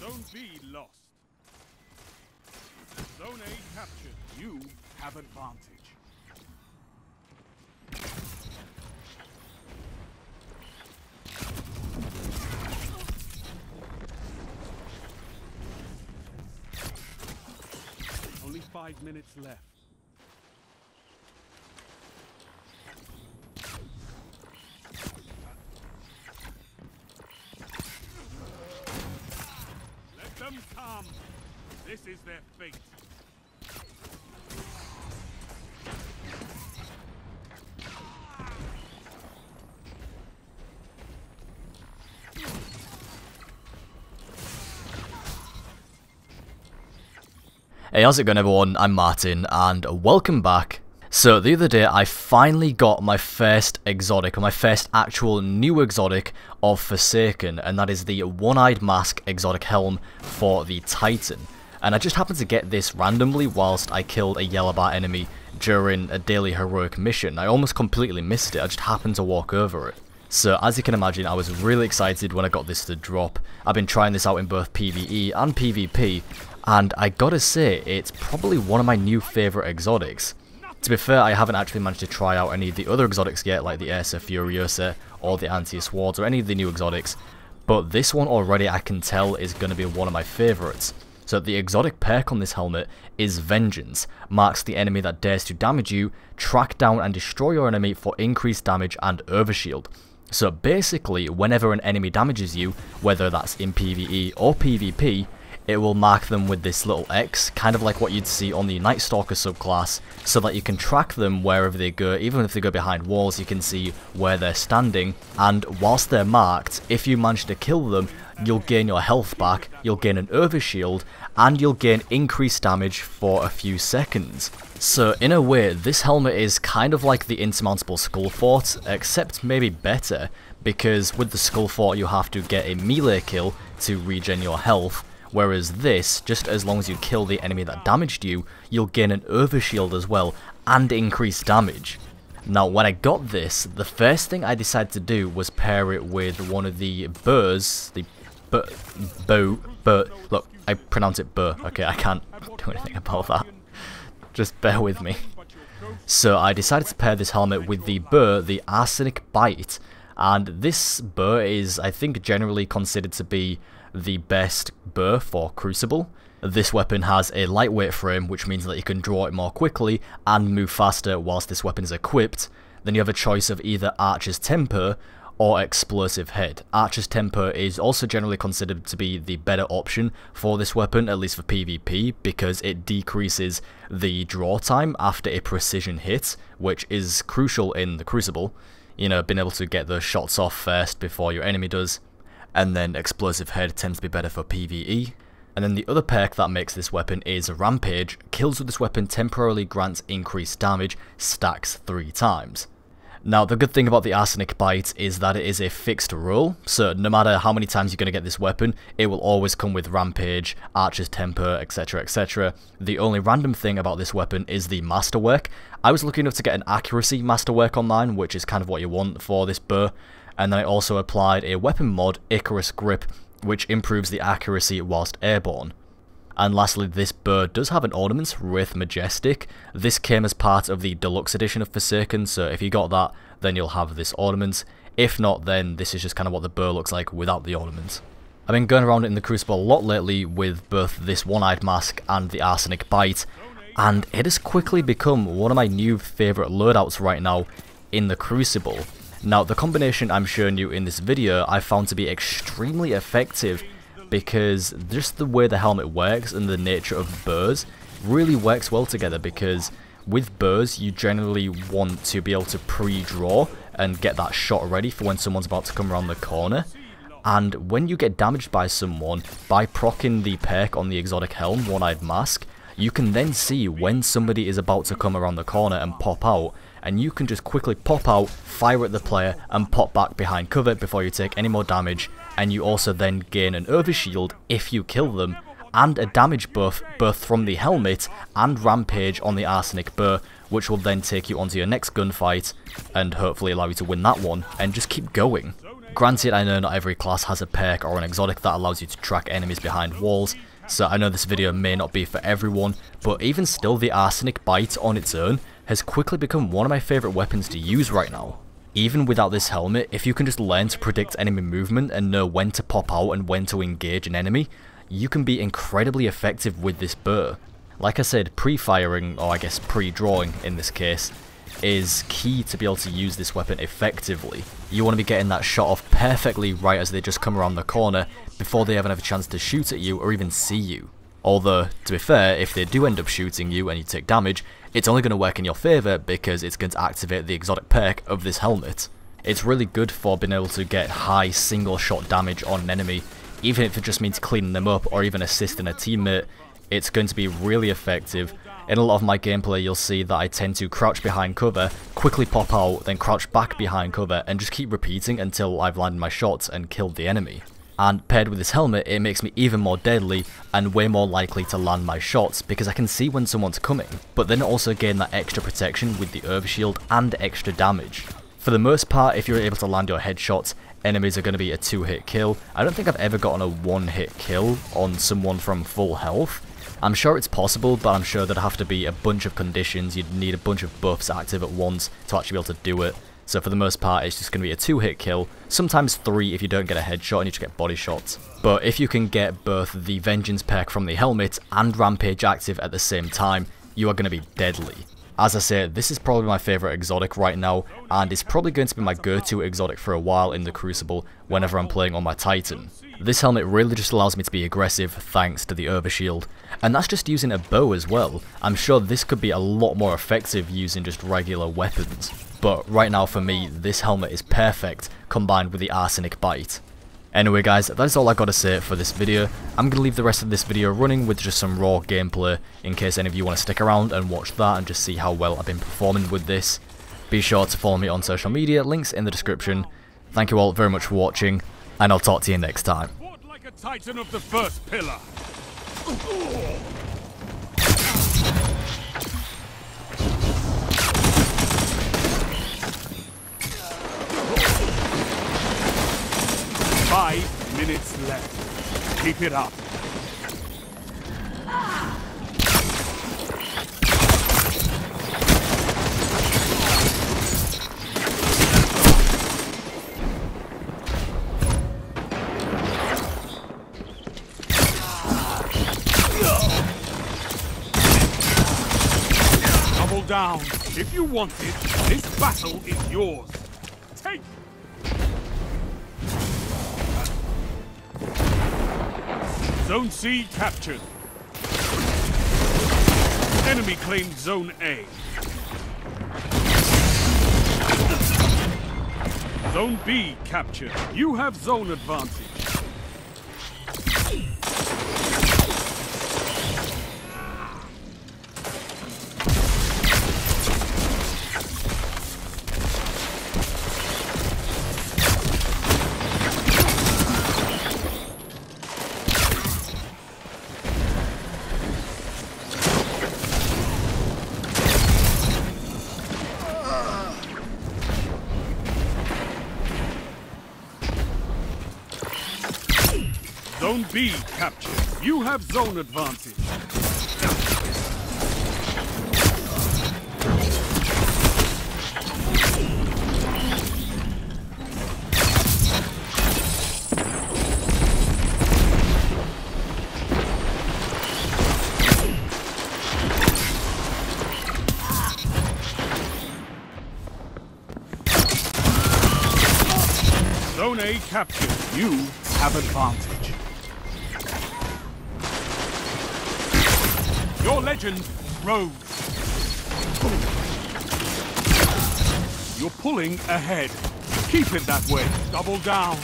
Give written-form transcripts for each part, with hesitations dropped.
Zone B lost. Zone A captured. You have advantage. Only 5 minutes left. Let them come. This is their fate. Hey, how's it going everyone? I'm Martin and welcome back. So the other day I finally got my first exotic, or my first actual new exotic of Forsaken, and that is the one-eyed mask exotic Helm for the Titan. And I just happened to get this randomly whilst I killed a yellow bar enemy during a daily heroic mission. I almost completely missed it, I just happened to walk over it. So as you can imagine, I was really excited when I got this to drop. I've been trying this out in both PvE and PvP, and I gotta say, it's probably one of my new favourite exotics. To be fair, I haven't actually managed to try out any of the other exotics yet, like the Ursa Furiosa or the Anti-Swords or any of the new exotics, but this one already I can tell is going to be one of my favourites. So the exotic perk on this helmet is Vengeance, marks the enemy that dares to damage you, track down and destroy your enemy for increased damage and overshield. So basically, whenever an enemy damages you, whether that's in PvE or PvP, it will mark them with this little X, kind of like what you'd see on the Night Stalker subclass, so that you can track them wherever they go. Even if they go behind walls, you can see where they're standing, and whilst they're marked, if you manage to kill them, you'll gain your health back, you'll gain an overshield, and you'll gain increased damage for a few seconds. So in a way, this helmet is kind of like the insurmountable Skull Fort, except maybe better, because with the Skull Fort you have to get a melee kill to regen your health, whereas this, just as long as you kill the enemy that damaged you, you'll gain an overshield as well, and increased damage. Now when I got this, the first thing I decided to do was pair it with one of the bows, the look, I pronounce it burr, okay, I can't do anything about that, just bear with me. So I decided to pair this helmet with the burr, the Arsenic Bite, and this burr is, I think, generally considered to be the best burr for Crucible. This weapon has a lightweight frame, which means that you can draw it more quickly and move faster whilst this weapon is equipped. Then you have a choice of either Archer's Temper or Explosive Head. Archer's Temper is also generally considered to be the better option for this weapon, at least for PvP, because it decreases the draw time after a precision hit, which is crucial in the Crucible. You know, being able to get those shots off first before your enemy does. And then Explosive Head tends to be better for PvE. And then the other perk that makes this weapon is Rampage. Kills with this weapon temporarily grants increased damage, stacks 3 times. Now the good thing about the Arsenic Bite is that it is a fixed roll, so no matter how many times you're going to get this weapon, it will always come with Rampage, Archer's Temper, etc, etc. The only random thing about this weapon is the Masterwork. I was lucky enough to get an Accuracy Masterwork on mine, which is kind of what you want for this burr. And then I also applied a weapon mod, Icarus Grip, which improves the accuracy whilst airborne. And lastly, this burr does have an ornament, Wraith Majestic. This came as part of the deluxe edition of Forsaken, so if you got that, then you'll have this ornament. If not, then this is just kind of what the burr looks like without the ornament. I've been going around in the Crucible a lot lately with both this one-eyed mask and the Arsenic Bite, and it has quickly become one of my new favourite loadouts right now in the Crucible. Now, the combination I'm showing you in this video I found to be extremely effective, because just the way the helmet works and the nature of burrs really works well together, because with burrs you generally want to be able to pre-draw and get that shot ready for when someone's about to come around the corner. And when you get damaged by someone, by proccing the perk on the exotic Helm, One-Eyed Mask, you can then see when somebody is about to come around the corner and pop out, and you can just quickly pop out, fire at the player, and pop back behind cover before you take any more damage, and you also then gain an overshield if you kill them, and a damage buff both from the helmet and Rampage on the Arsenic burr, which will then take you onto your next gunfight and hopefully allow you to win that one and just keep going. Granted, I know not every class has a perk or an exotic that allows you to track enemies behind walls, so I know this video may not be for everyone, but even still, the Arsenic Bite on its own has quickly become one of my favourite weapons to use right now. Even without this helmet, if you can just learn to predict enemy movement and know when to pop out and when to engage an enemy, you can be incredibly effective with this burr. Like I said, pre-firing, or I guess pre-drawing in this case, is key to be able to use this weapon effectively. You want to be getting that shot off perfectly right as they just come around the corner before they even have a chance to shoot at you or even see you. Although, to be fair, if they do end up shooting you and you take damage, it's only going to work in your favour because it's going to activate the exotic perk of this helmet. It's really good for being able to get high single shot damage on an enemy, even if it just means cleaning them up or even assisting a teammate. It's going to be really effective. In a lot of my gameplay, you'll see that I tend to crouch behind cover, quickly pop out, then crouch back behind cover, and just keep repeating until I've landed my shots and killed the enemy. And paired with this helmet, it makes me even more deadly and way more likely to land my shots because I can see when someone's coming, but then also gain that extra protection with the overshield and extra damage. For the most part, if you're able to land your headshots, enemies are going to be a 2-hit kill. I don't think I've ever gotten a 1-hit kill on someone from full health. I'm sure it's possible, but I'm sure there'd have to be a bunch of conditions. You'd need a bunch of buffs active at once to actually be able to do it. So for the most part, it's just going to be a 2-hit kill, sometimes 3 if you don't get a headshot and you just get body shots. But if you can get both the Vengeance perk from the helmet and Rampage active at the same time, you are going to be deadly. As I say, this is probably my favourite exotic right now, and it's probably going to be my go-to exotic for a while in the Crucible whenever I'm playing on my Titan. This helmet really just allows me to be aggressive thanks to the overshield, and that's just using a bow as well. I'm sure this could be a lot more effective using just regular weapons, but right now for me, this helmet is perfect combined with the Arsenic Bite. Anyway guys, that is all I got to say for this video. I'm going to leave the rest of this video running with just some raw gameplay in case any of you want to stick around and watch that and just see how well I've been performing with this. Be sure to follow me on social media, links in the description. Thank you all very much for watching, and I'll talk to you next time. Fought like a titan of the first pillar. 5 minutes left. Keep it up. Double down. If you want it, this battle is yours. Take. Zone C captured. Enemy claimed Zone A. Zone B captured. You have zone advantage. Zone B captured. You have zone advantage. Zone A captured. You have advantage. Your legend rose. You're pulling ahead. Keep it that way. Double down.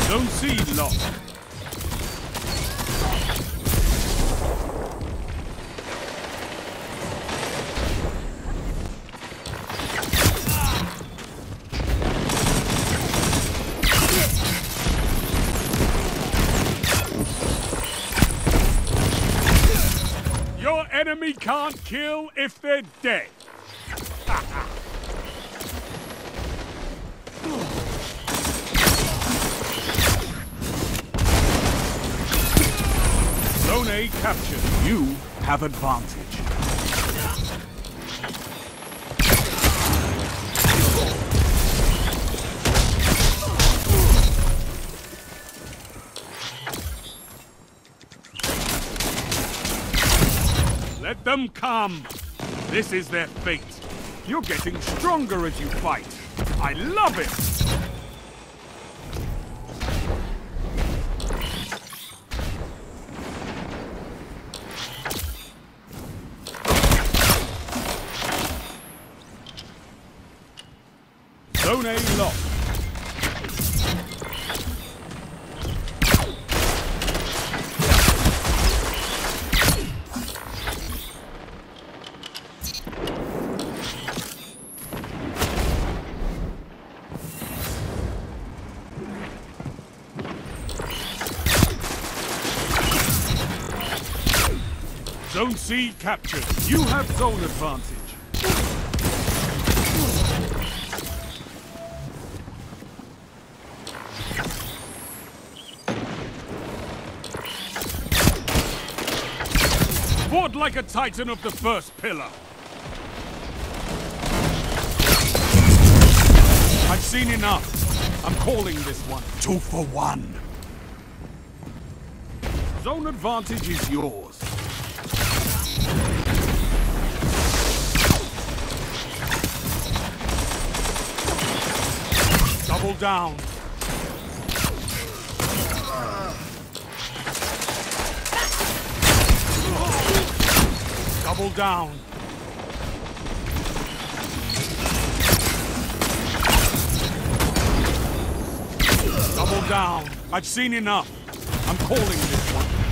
Zone C lost. enemy can't kill if they're dead. Zone A captured. You have advantage. Let them come. This is their fate. You're getting stronger as you fight. I love it. Zone A locked. Zone C captured. You have zone advantage. Fought like a titan of the first pillar. I've seen enough. I'm calling this one 2 for 1. Zone advantage is yours. Double down. Double down. Double down. I've seen enough. I'm calling this one.